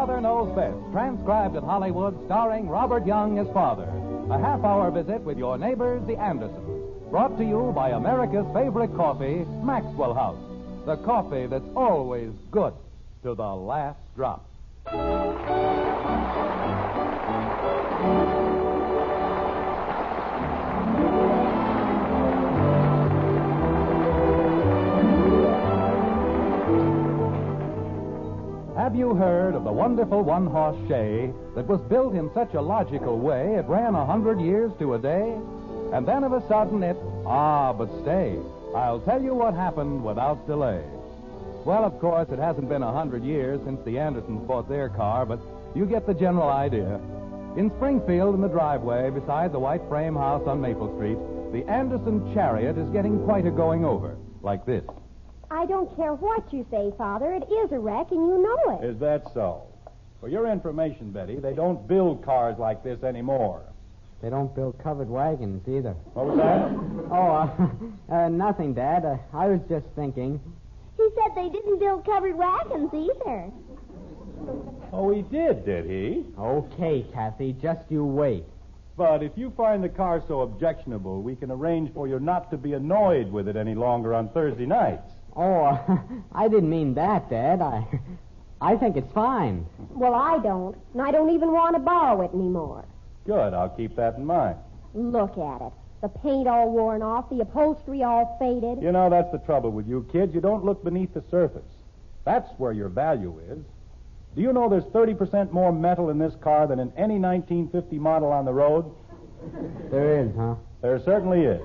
Father Knows Best, transcribed at Hollywood, starring Robert Young as father. A half-hour visit with your neighbors, the Andersons. Brought to you by America's favorite coffee, Maxwell House. The coffee that's always good to the last drop. Have you heard of the wonderful one-horse shay that was built in such a logical way it ran 100 years to a day? And then of a sudden but stay. I'll tell you what happened without delay. Well, of course, it hasn't been 100 years since the Andersons bought their car, but you get the general idea. In Springfield, in the driveway beside the white frame house on Maple Street, the Anderson Chariot is getting quite a going-over, like this. I don't care what you say, Father. It is a wreck, and you know it. Is that so? For your information, Betty, they don't build cars like this anymore. They don't build covered wagons either. What was that? Nothing, Dad. I was just thinking. He said they didn't build covered wagons either. Oh, he did he? Okay, Kathy, just you wait. But if you find the car so objectionable, we can arrange for you not to be annoyed with it any longer on Thursday nights. Oh, I didn't mean that, Dad. I think it's fine. Well, I don't, and I don't even want to borrow it anymore. Good, I'll keep that in mind. Look at it. The paint all worn off, the upholstery all faded. You know, that's the trouble with you kids. You don't look beneath the surface. That's where your value is. Do you know there's 30% more metal in this car than in any 1950 model on the road? There is, huh? There certainly is.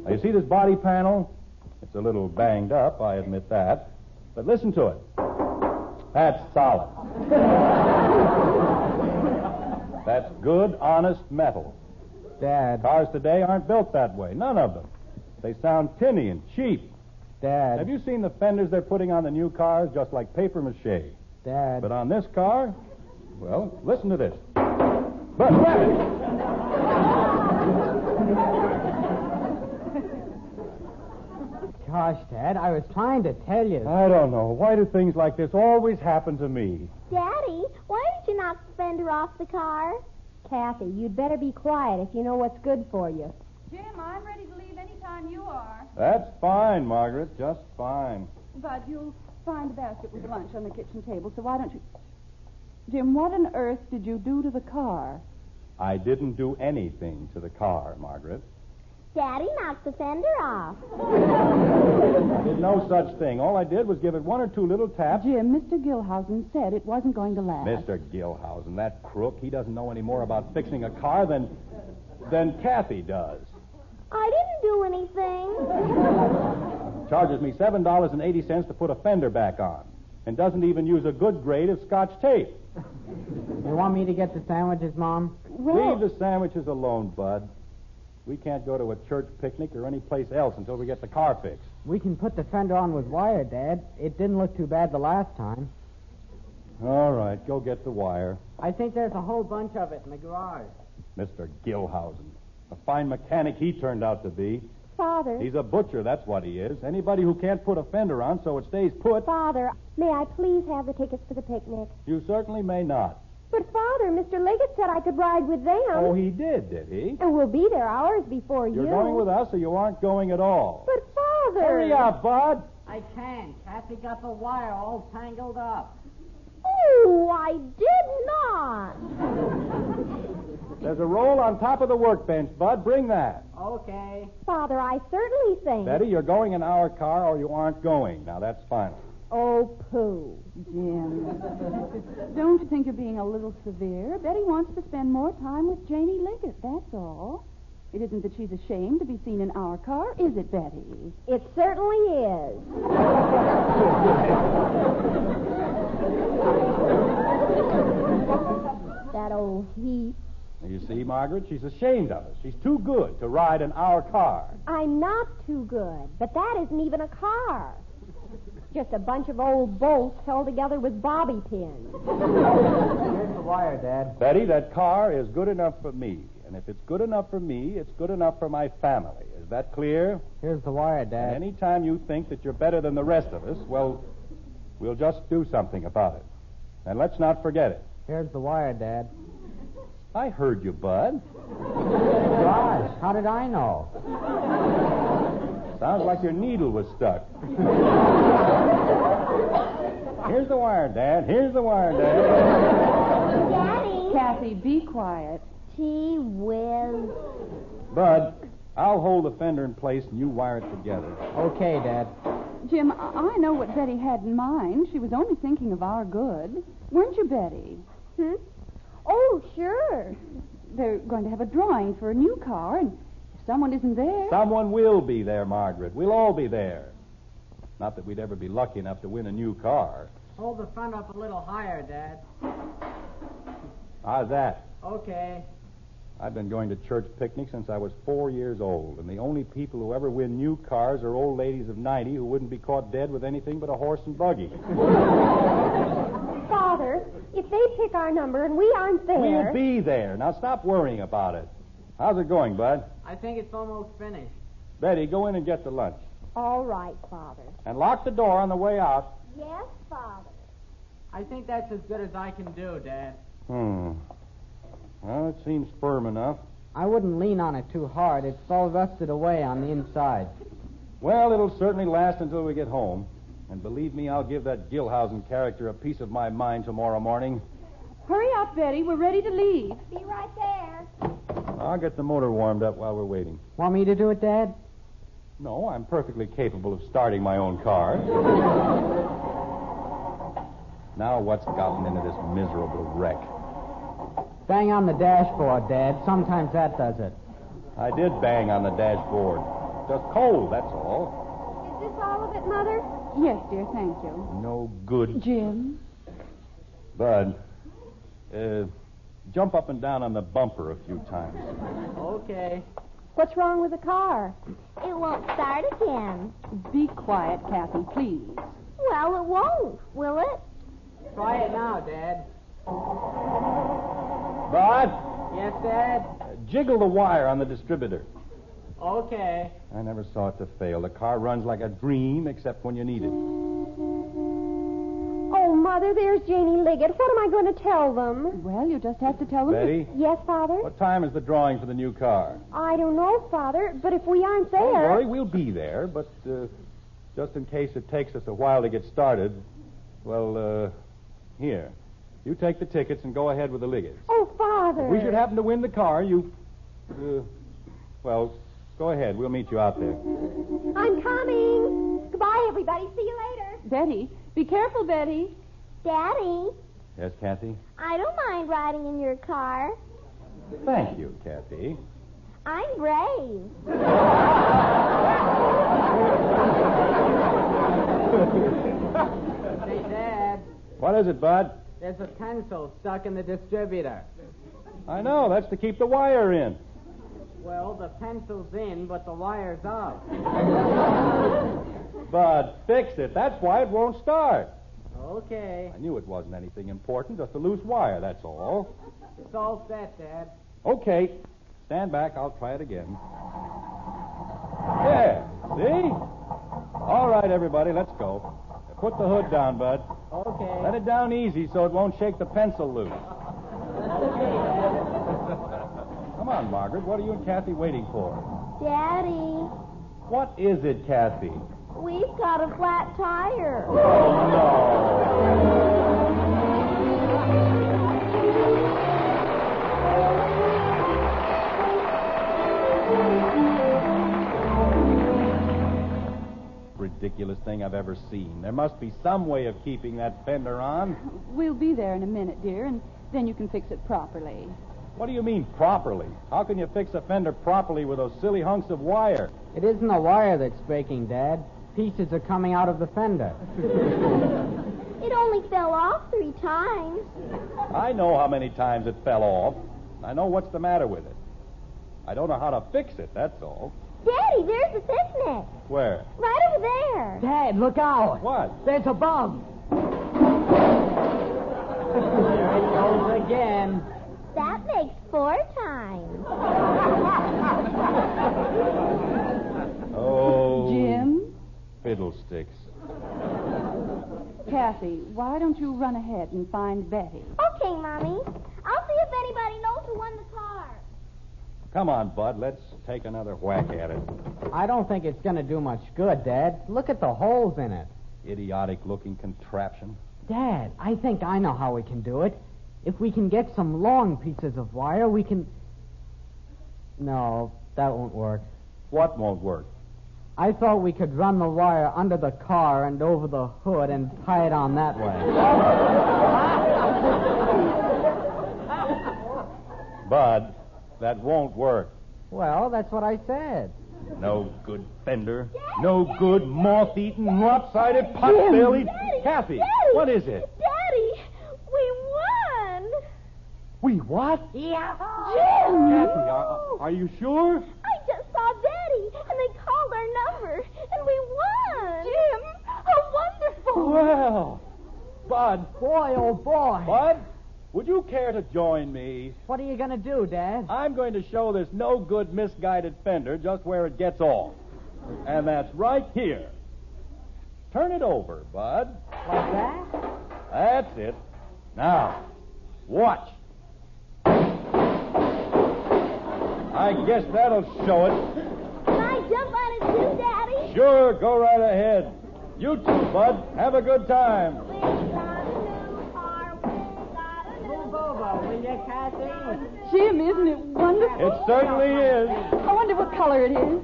Now, you see this body panel? It's a little banged up, I admit that. But listen to it. That's solid. That's good, honest metal. Dad. Cars today aren't built that way. None of them. They sound tinny and cheap. Dad. Have you seen the fenders they're putting on the new cars? Just like paper mache. Dad. But on this car, well, listen to this. But rabbit! Gosh, Dad, I was trying to tell you. I don't know. Why do things like this always happen to me? Daddy, why did you knock the fender off the car? Kathy, you'd better be quiet if you know what's good for you. Jim, I'm ready to leave any time you are. That's fine, Margaret. Just fine. But you'll find a basket with lunch on the kitchen table, so why don't you... Jim, what on earth did you do to the car? I didn't do anything to the car, Margaret. Daddy knocked the fender off. I did no such thing. All I did was give it one or two little taps. Jim, Mr. Gilhousen said it wasn't going to last. Mr. Gilhousen, that crook, he doesn't know any more about fixing a car than Kathy does. I didn't do anything. Charges me $7.80 to put a fender back on, and doesn't even use a good grade of Scotch tape. You want me to get the sandwiches, Mom? Leave the sandwiches alone, Bud. We can't go to a church picnic or any place else until we get the car fixed. We can put the fender on with wire, Dad. It didn't look too bad the last time. All right, go get the wire. I think there's a whole bunch of it in the garage. Mr. Gilhousen. A fine mechanic he turned out to be. Father. He's a butcher, that's what he is. Anybody who can't put a fender on so it stays put... Father, may I please have the tickets for the picnic? You certainly may not. But, Father, Mr. Liggett said I could ride with them. Oh, he did he? And we'll be there hours before You're going with us, or you aren't going at all? But, Father... Hurry up, Bud. I can't. Kathy got the wire all tangled up. Oh, I did not. There's a roll on top of the workbench, Bud. Bring that. Okay. Father, I certainly think... Betty, you're going in our car, or you aren't going. Now, that's final. Oh, pooh. Jim, don't you think you're being a little severe? Betty wants to spend more time with Janie Liggett, that's all. It isn't that she's ashamed to be seen in our car, is it, Betty? It certainly is. That old heap. You see, Margaret, she's ashamed of us. She's too good to ride in our car. I'm not too good, but that isn't even a car. Just a bunch of old bolts held together with bobby pins. Here's the wire, Dad. Betty, that car is good enough for me. And if it's good enough for me, it's good enough for my family. Is that clear? Here's the wire, Dad. And any time you think that you're better than the rest of us, well, we'll just do something about it. And let's not forget it. Here's the wire, Dad. I heard you, Bud. Gosh, how did I know? Sounds like your needle was stuck. Here's the wire, Dad. Here's the wire, Dad. Daddy. Kathy, be quiet. Gee whiz. Bud, I'll hold the fender in place and you wire it together. Okay, Dad. Jim, I know what Betty had in mind. She was only thinking of our good. Weren't you, Betty? Oh, sure. They're going to have a drawing for a new car, and if someone isn't there... Someone will be there, Margaret. We'll all be there. Not that we'd ever be lucky enough to win a new car. Hold the front up a little higher, Dad. How's that? Okay. I've been going to church picnics since I was 4 years old, and the only people who ever win new cars are old ladies of 90 who wouldn't be caught dead with anything but a horse and buggy. Father, if they pick our number and we aren't there... We'll be there. Now stop worrying about it. How's it going, Bud? I think it's almost finished. Betty, go in and get the lunch. All right, Father. And lock the door on the way out. Yes, Father. I think that's as good as I can do, Dad. Well, it seems firm enough. I wouldn't lean on it too hard. It's all rusted away on the inside. Well, it'll certainly last until we get home. And believe me, I'll give that Gilhousen character a piece of my mind tomorrow morning. Hurry up, Betty. We're ready to leave. Be right there. I'll get the motor warmed up while we're waiting. Want me to do it, Dad? No, I'm perfectly capable of starting my own car. Now what's gotten into this miserable wreck? Bang on the dashboard, Dad. Sometimes that does it. I did bang on the dashboard. Just cold, that's all. Is this all of it, Mother? Yes, dear, thank you. No good. Jim? Bud, jump up and down on the bumper a few times. Okay. What's wrong with the car? It won't start again. Be quiet, Kathy, please. Well, it won't, will it? Try it now, Dad. Bud, Yes, Dad? jiggle the wire on the distributor. Okay. I never saw it to fail. The car runs like a dream, except when you need it. Oh, Mother, there's Janie Liggett. What am I going to tell them? Well, you just have to tell them... Betty, Yes, Father? what time is the drawing for the new car? I don't know, Father, but if we aren't there... Don't worry, we'll be there, but just in case it takes us a while to get started, well, here. You take the tickets and go ahead with the Liggets. Oh, Father. If we should happen to win the car, well, go ahead. We'll meet you out there. I'm coming. Goodbye, everybody. See you later. Betty, be careful, Betty. Daddy, Yes, Kathy? I don't mind riding in your car. Thank you, Kathy. I'm brave. Say, Dad, What is it, Bud? there's a pencil stuck in the distributor. I know. That's to keep the wire in. Well, the pencil's in, but the wire's out. Bud, fix it. That's why it won't start. Okay. I knew it wasn't anything important. Just a loose wire, that's all. It's all set, Dad. Okay. Stand back. I'll try it again. There. See? All right, everybody, let's go. Put the hood down, Bud. Okay. Let it down easy so it won't shake the pencil loose. Come on, Margaret. What are you and Kathy waiting for? Daddy, What is it, Kathy? we've got a flat tire. Oh, no. Ridiculous thing I've ever seen. There must be some way of keeping that fender on. We'll be there in a minute, dear, and then you can fix it properly. What do you mean, properly? How can you fix a fender properly with those silly hunks of wire? It isn't the wire that's breaking, Dad. Pieces are coming out of the fender. It only fell off 3 times. I know how many times it fell off. I know what's the matter with it. I don't know how to fix it, that's all. Daddy, there's the picnic. Where? Right over there. Dad, look out. What? There's a bug. There it goes again. That makes 4 times. Oh. Jim? Fiddlesticks. Kathy, why don't you run ahead and find Betty? Okay, Mommy. I'll see if anybody knows who won the car. Come on, Bud. Let's take another whack at it. I don't think it's going to do much good, Dad. Look at the holes in it. Idiotic-looking contraption. Dad, I think I know how we can do it. If we can get some long pieces of wire, we can... No, that won't work. What won't work? I thought we could run the wire under the car and over the hood and tie it on that way. Bud, that won't work. Well, that's what I said. No good fender. No good moth-eaten, lopsided, pot-bellied... Kathy, Daddy! what is it? Daddy, we won. We what? Yeah. Kathy, are you sure? I just saw Daddy, and they called our number, and we won. Jim, how wonderful. Well, Bud. Boy, oh boy. Bud, would you care to join me? What are you going to do, Dad? I'm going to show this no-good, misguided fender just where it gets off. And that's right here. Turn it over, Bud. Like that? That's it. Now, watch. I guess that'll show it. Can I jump on it too, Daddy? Sure, go right ahead. You too, Bud. Have a good time. We got a new car. We got a new Move over, will you, Kathy? Jim, isn't it wonderful? It certainly is. I wonder what color it is.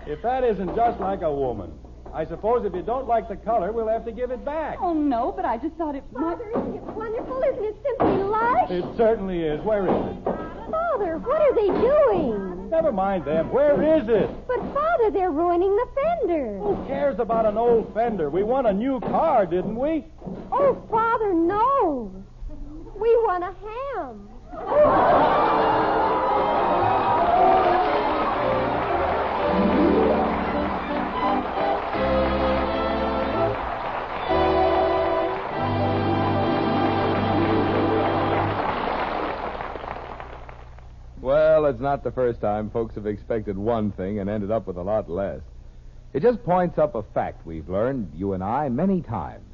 If that isn't just like a woman. I suppose if you don't like the color, we'll have to give it back. Oh, no, but I just thought it might... Father, isn't it wonderful? Isn't it simply lush? It certainly is. Where is it? Father, what are they doing? Never mind them. Where is it? But, Father, they're ruining the fender. Who cares about an old fender? We won a new car, didn't we? Oh, Father, no. We won a ham. Well, it's not the first time folks have expected one thing and ended up with a lot less. It just points up a fact we've learned, you and I, many times.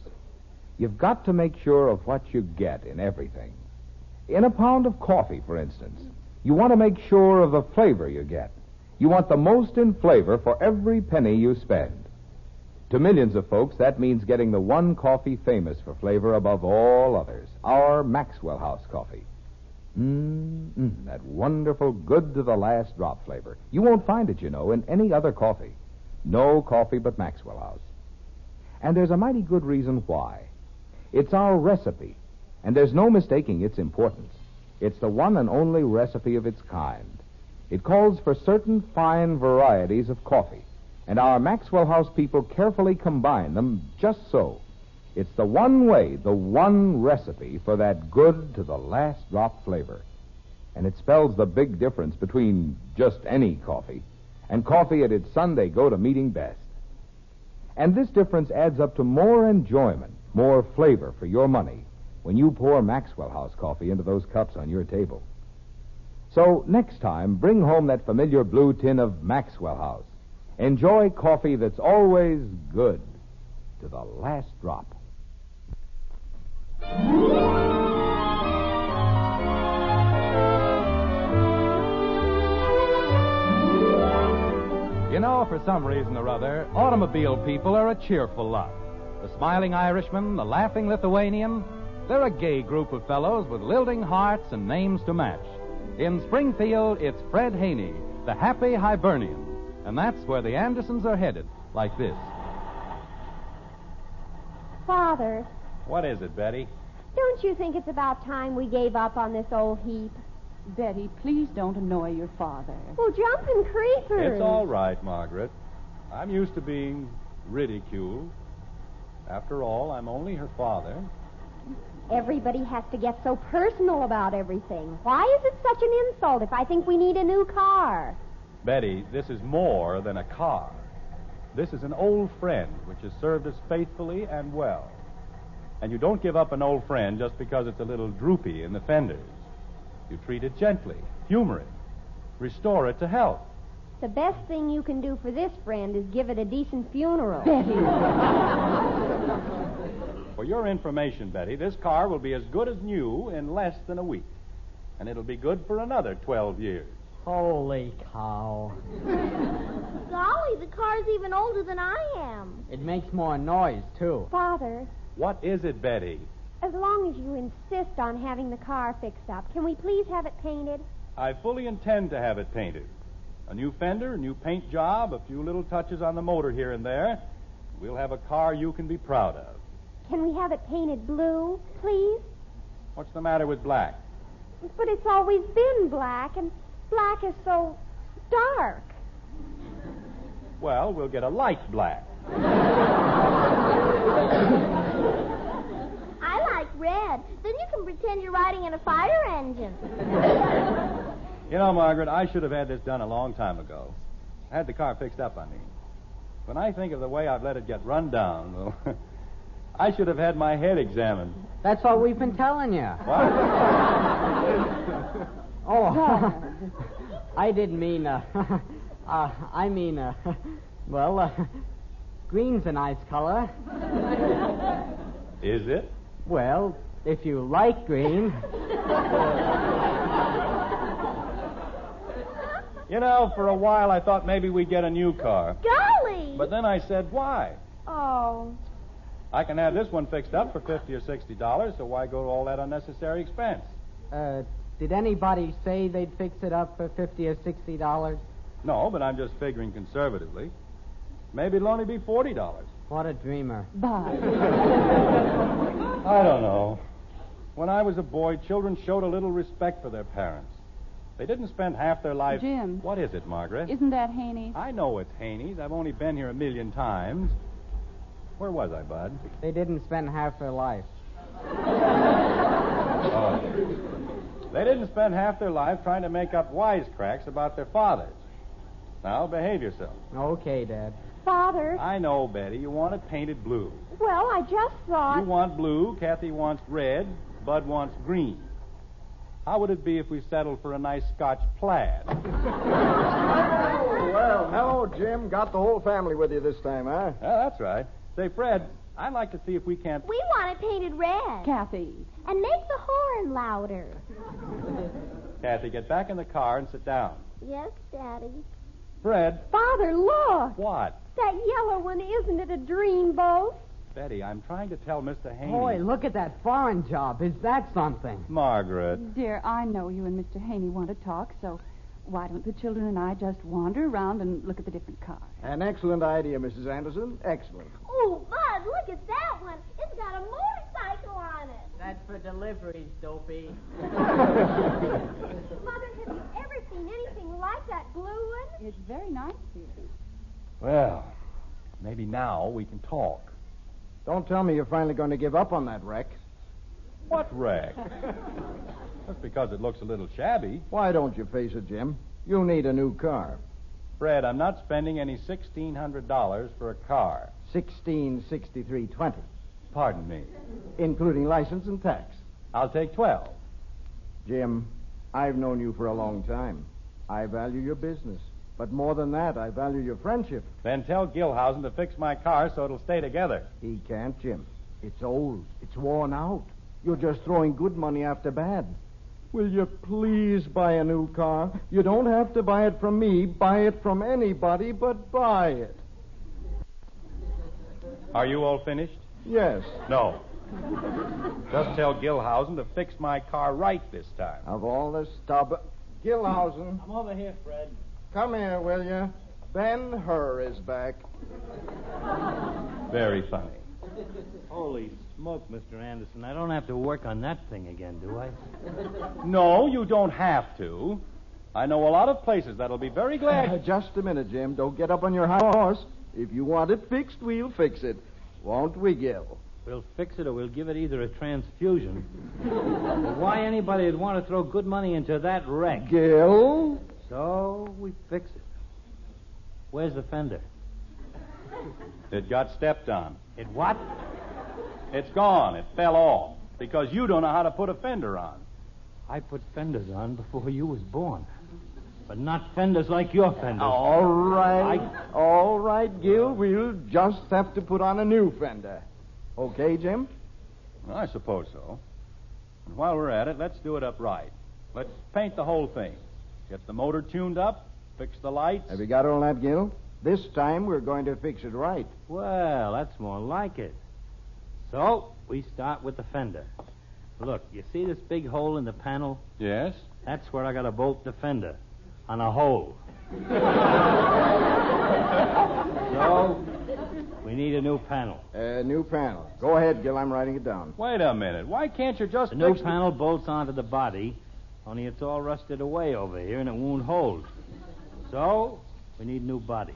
You've got to make sure of what you get in everything. In a pound of coffee, for instance, you want to make sure of the flavor you get. You want the most in flavor for every penny you spend. To millions of folks, that means getting the one coffee famous for flavor above all others, our Maxwell House coffee. That wonderful, good-to-the-last drop flavor. You won't find it, you know, in any other coffee. No coffee but Maxwell House. And there's a mighty good reason why. It's our recipe, and there's no mistaking its importance. It's the one and only recipe of its kind. It calls for certain fine varieties of coffee, and our Maxwell House people carefully combine them just so. It's the one way, the one recipe for that good-to-the-last drop flavor. And it spells the big difference between just any coffee and coffee at its Sunday go-to-meeting best. And this difference adds up to more enjoyment, more flavor for your money when you pour Maxwell House coffee into those cups on your table. So next time, bring home that familiar blue tin of Maxwell House. Enjoy coffee that's always good to the last drop. You know, for some reason or other, automobile people are a cheerful lot. The smiling Irishman, the laughing Lithuanian, they're a gay group of fellows with lilting hearts and names to match. In Springfield, it's Fred Haney, the happy Hibernian. And that's where the Andersons are headed, like this. Father, What is it, Betty? don't you think it's about time we gave up on this old heap? Betty, please don't annoy your father. Well, jumping creepers. It's all right, Margaret. I'm used to being ridiculed. After all, I'm only her father. Everybody has to get so personal about everything. Why is it such an insult if I think we need a new car? Betty, this is more than a car. This is an old friend which has served us faithfully and well. And you don't give up an old friend just because it's a little droopy in the fenders. You treat it gently, humor it, restore it to health. The best thing you can do for this friend is give it a decent funeral. Betty. For For your information, Betty, this car will be as good as new in less than a week. And it'll be good for another 12 years. Holy cow. Golly, the car's even older than I am. It makes more noise, too. Father, What is it, Betty? as long as you insist on having the car fixed up, can we please have it painted? I fully intend to have it painted. A new fender, a new paint job, a few little touches on the motor here and there. We'll have a car you can be proud of. Can we have it painted blue, please? What's the matter with black? But it's always been black, and black is so dark. Well, we'll get a light black. I like red. Then you can pretend you're riding in a fire engine. You know, Margaret, I should have had this done a long time ago. I had the car fixed up, I mean. When I think of the way I've let it get run down, well, I should have had my head examined. That's what we've been telling you. What? Oh, I didn't mean, I mean, green's a nice color. Is it? Well, if you like green. You know, for a while I thought maybe we'd get a new car. Golly! But then I said, why? Oh. I can have this one fixed up for $50 or $60, so why go to all that unnecessary expense? Did anybody say they'd fix it up for $50 or $60? No, but I'm just figuring conservatively. Maybe it'll only be $40. What a dreamer. Bye. I don't know. When I was a boy, children showed a little respect for their parents. They didn't spend half their life... Jim. What is it, Margaret? Isn't that Haney's? I know it's Haney's. I've only been here 1,000,000 times. Where was I, Bud? They didn't spend half their life. Oh. They didn't spend half their life trying to make up wisecracks about their fathers. Now, behave yourself. Okay, Dad. Father, I know, Betty. You want it painted blue. well, I just thought... You want blue, Kathy wants red, Bud wants green. How would it be if we settled for a nice Scotch plaid? Well, hello, Jim. Got the whole family with you this time, huh? Yeah, that's right. Say, Fred, I'd like to see if we can't... We want it painted red. Kathy. And make the horn louder. Kathy, get back in the car and sit down. Yes, Daddy. Fred. Father, look. What? That yellow one, isn't it a dreamboat? Betty, I'm trying to tell Mr. Haney. Boy, look at that foreign job. Is that something? Margaret. Dear, I know you and Mr. Haney want to talk, so why don't the children and I just wander around and look at the different cars? An excellent idea, Mrs. Anderson. Excellent. Oh, Bud, look at that one. It's got a motorcycle on it. That's for deliveries, Dopey. Mother, have you ever seen anything like that blue one? It's very nice here. Well, maybe now we can talk. Don't tell me you're finally going to give up on that wreck. What wreck? Just because it looks a little shabby. Why don't you face it, Jim? You need a new car. Fred, I'm not spending any $1,600 for a car. $1663.20, Pardon me. including license and tax. I'll take 12. Jim, I've known you for a long time. I value your business. But more than that, I value your friendship. Then tell Gilhausen to fix my car so it'll stay together. He can't, Jim. It's old. It's worn out. You're just throwing good money after bad. Will you please buy a new car? You don't have to buy it from me. Buy it from anybody, but buy it. Are you all finished? Yes. No. Just tell Gilhausen to fix my car right this time. Of all the stub... Gilhausen, I'm over here, Fred. come here, will you? Ben-Hur is back. Very funny. Holy smoke, Mr. Anderson. I don't have to work on that thing again, do I? No, you don't have to. I know a lot of places that'll be very glad. Just a minute, Jim. Don't get up on your high horse. If you want it fixed, we'll fix it. Won't we, Gil? We'll fix it or we'll give it either a transfusion. Why anybody would want to throw good money into that wreck? Gil? So we fix it. Where's the fender? It got stepped on. It what? It's gone. It fell off. Because you don't know how to put a fender on. I put fenders on before you was born. But not fenders like your fenders. All right, Gil. We'll just have to put on a new fender. Okay, Jim? I suppose so. And while we're at it, let's do it up right. Let's paint the whole thing. Get the motor tuned up, fix the lights. Have you got all that, Gil? This time we're going to fix it right. Well, that's more like it. So, we start with the fender. Look, you see this big hole in the panel? Yes? That's where I got to bolt the fender. On a hole. So, we need a new panel. New panel. Go ahead, Gil. I'm writing it down. Wait a minute. Why can't you just The new panel bolts onto the body, only it's all rusted away over here and it won't hold. So, we need a new body.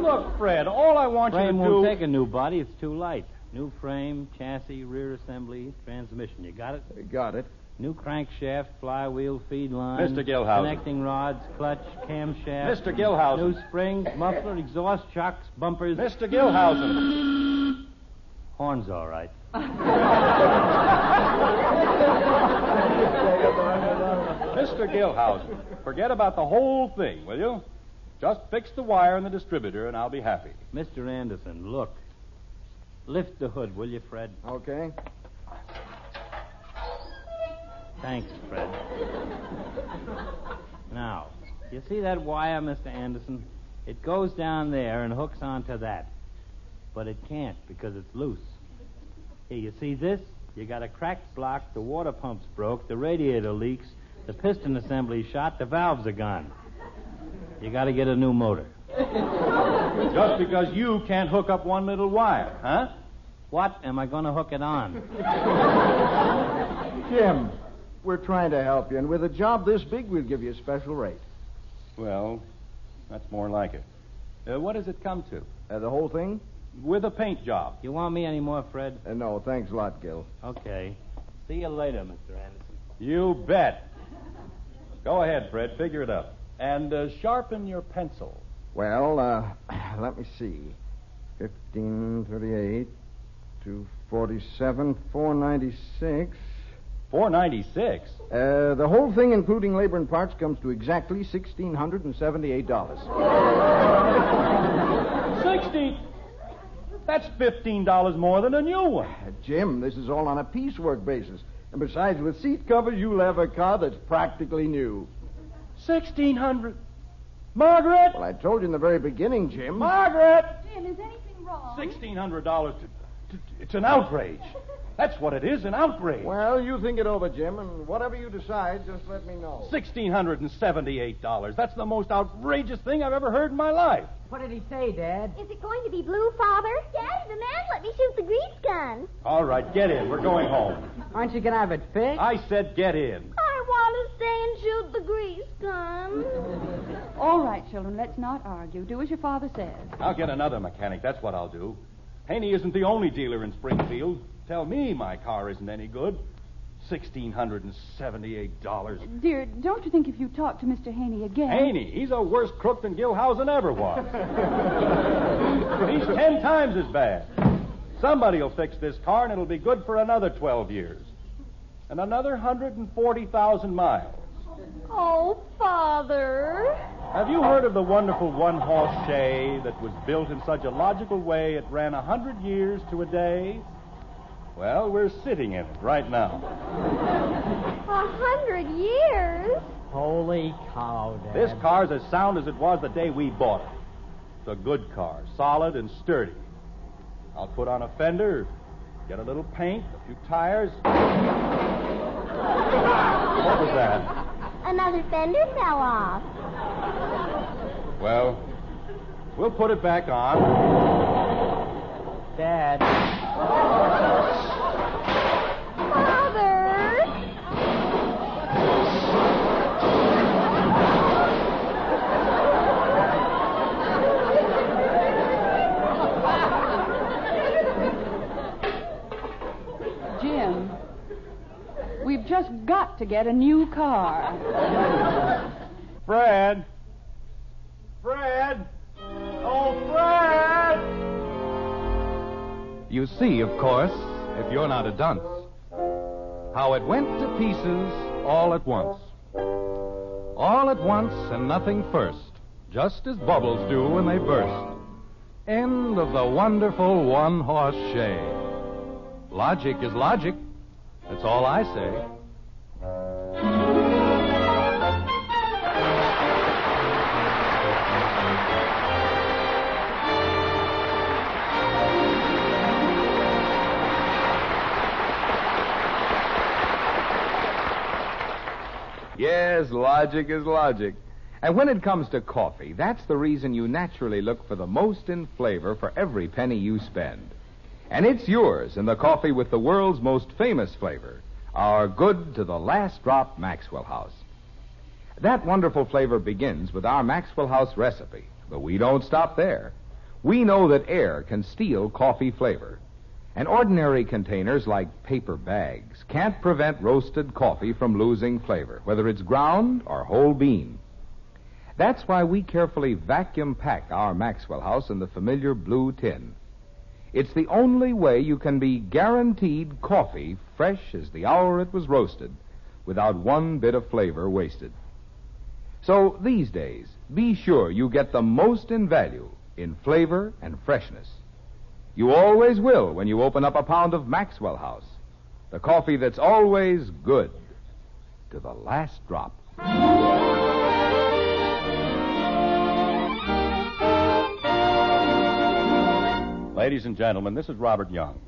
Look, Fred, all I want you to Frame do... won't take a new body. It's too light. New frame, chassis, rear assembly, transmission. You got it? Got it. New crankshaft, flywheel, feed line. Mr. Gilhousen. Connecting rods, clutch, camshaft. Mr. Gilhousen. New springs, muffler, exhaust shocks, bumpers. Mr. Gilhousen. Horn's all right. Mr. Gilhousen, forget about the whole thing, will you? Just fix the wire in the distributor and I'll be happy. Mr. Anderson, look. Lift the hood, will you, Fred? Okay. Thanks, Fred. Now, you see that wire, Mr. Anderson? It goes down there and hooks onto that. But it can't because it's loose. Here, you see this? You got a cracked block, the water pump's broke, the radiator leaks, the piston assembly's shot, the valves are gone. You got to get a new motor. Just because you can't hook up one little wire, huh? What am I going to hook it on? Jim, we're trying to help you, and with a job this big, we'll give you a special rate. Well, that's more like it. What does it come to? The whole thing? With a paint job. You want me any more, Fred? No, thanks a lot, Gil. Okay. See you later, Mr. Anderson. You bet. Go ahead, Fred. Figure it up. And sharpen your pencil. Well, let me see. 1538, 247, 496. 496? The whole thing, including labor and parts, comes to exactly $1,678. 60? That's $15 more than a new one. Jim, this is all on a piecework basis. And besides, with seat covers, you'll have a car that's practically new. 1,600. Margaret! Well, I told you in the very beginning, Jim. Margaret! Jim, is anything wrong? $1,600. It's an outrage. That's what it is, an outrage. Well, you think it over, Jim, and whatever you decide, just let me know. $1,678. That's the most outrageous thing I've ever heard in my life. What did he say, Dad? Is it going to be blue, Father? Daddy, the man let me shoot the grease gun. All right, get in. We're going home. Aren't you going to have it fixed? I said get in. I want to stay and shoot the grease gun. All right, children, let's not argue. Do as your father says. I'll get another mechanic. That's what I'll do. Haney isn't the only dealer in Springfield. Tell me my car isn't any good. $1,678. Dear, don't you think if you talk to Mr. Haney again... Haney, he's a worse crook than Gilhousen ever was. He's 10 times as bad. Somebody will fix this car, and it'll be good for another 12 years. And another 140,000 miles. Oh, Father. Have you heard of the wonderful one-horse shay that was built in such a logical way it ran 100 years to a day? Well, we're sitting in it right now. 100 years? Holy cow, Dad. This car's as sound as it was the day we bought it. It's a good car, solid and sturdy. I'll put on a fender, get a little paint, a few tires. What was that? Another fender fell off. Well, we'll put it back on. Dad. Father! Jim, we've just got to get a new car. Fred! Fred! Oh, Fred! You see, of course, if you're not a dunce, how it went to pieces all at once. All at once and nothing first, just as bubbles do when they burst. End of the wonderful one-horse shay. Logic is logic. That's all I say. Yes, logic is logic. And when it comes to coffee, that's the reason you naturally look for the most in flavor for every penny you spend. And it's yours in the coffee with the world's most famous flavor, our good to the last drop Maxwell House. That wonderful flavor begins with our Maxwell House recipe, but we don't stop there. We know that air can steal coffee flavor. And ordinary containers like paper bags can't prevent roasted coffee from losing flavor, whether it's ground or whole bean. That's why we carefully vacuum pack our Maxwell House in the familiar blue tin. It's the only way you can be guaranteed coffee fresh as the hour it was roasted, without one bit of flavor wasted. So these days, be sure you get the most in value in flavor and freshness. You always will when you open up a pound of Maxwell House, the coffee that's always good to the last drop. Ladies and gentlemen, this is Robert Young.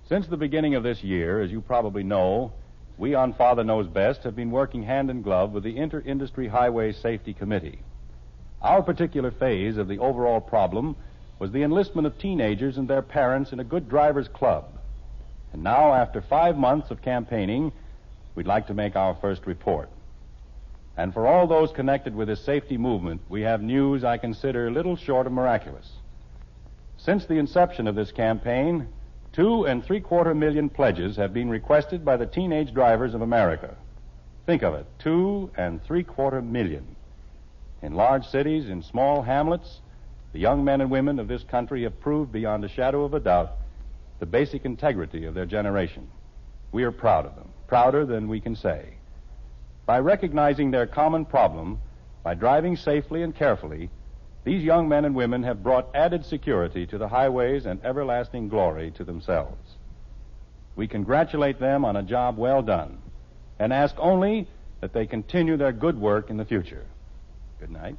Since the beginning of this year, as you probably know, we on Father Knows Best have been working hand in glove with the Inter-Industry Highway Safety Committee. Our particular phase of the overall problem was the enlistment of teenagers and their parents in a good drivers club. And now, after 5 months of campaigning, we'd like to make our first report. And for all those connected with this safety movement, we have news I consider little short of miraculous. Since the inception of this campaign, 2 3/4 million pledges have been requested by the teenage drivers of America. Think of it, 2 3/4 million. In large cities, in small hamlets, the young men and women of this country have proved beyond a shadow of a doubt the basic integrity of their generation. We are proud of them, prouder than we can say. By recognizing their common problem, by driving safely and carefully, these young men and women have brought added security to the highways and everlasting glory to themselves. We congratulate them on a job well done and ask only that they continue their good work in the future. Good night.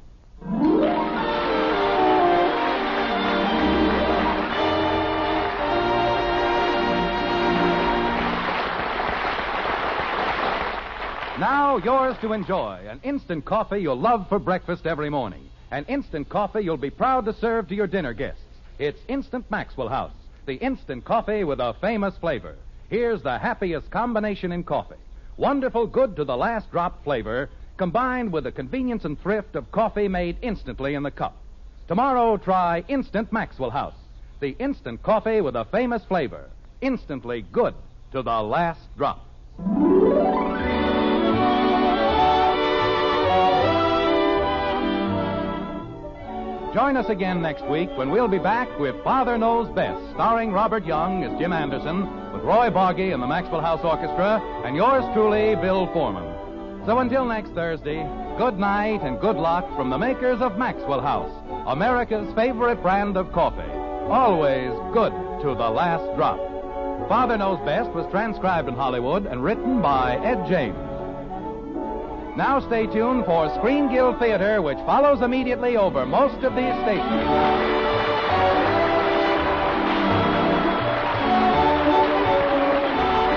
Now yours to enjoy, an instant coffee you'll love for breakfast every morning. An instant coffee you'll be proud to serve to your dinner guests. It's Instant Maxwell House, the instant coffee with a famous flavor. Here's the happiest combination in coffee. Wonderful good to the last drop flavor, combined with the convenience and thrift of coffee made instantly in the cup. Tomorrow, try Instant Maxwell House, the instant coffee with a famous flavor. Instantly good to the last drop. Join us again next week when we'll be back with Father Knows Best, starring Robert Young as Jim Henderson, with Roy Boggy and the Maxwell House Orchestra, and yours truly, Bill Foreman. So until next Thursday, good night and good luck from the makers of Maxwell House, America's favorite brand of coffee. Always good to the last drop. Father Knows Best was transcribed in Hollywood and written by Ed James. Now stay tuned for Screen Guild Theater, which follows immediately over most of these stations.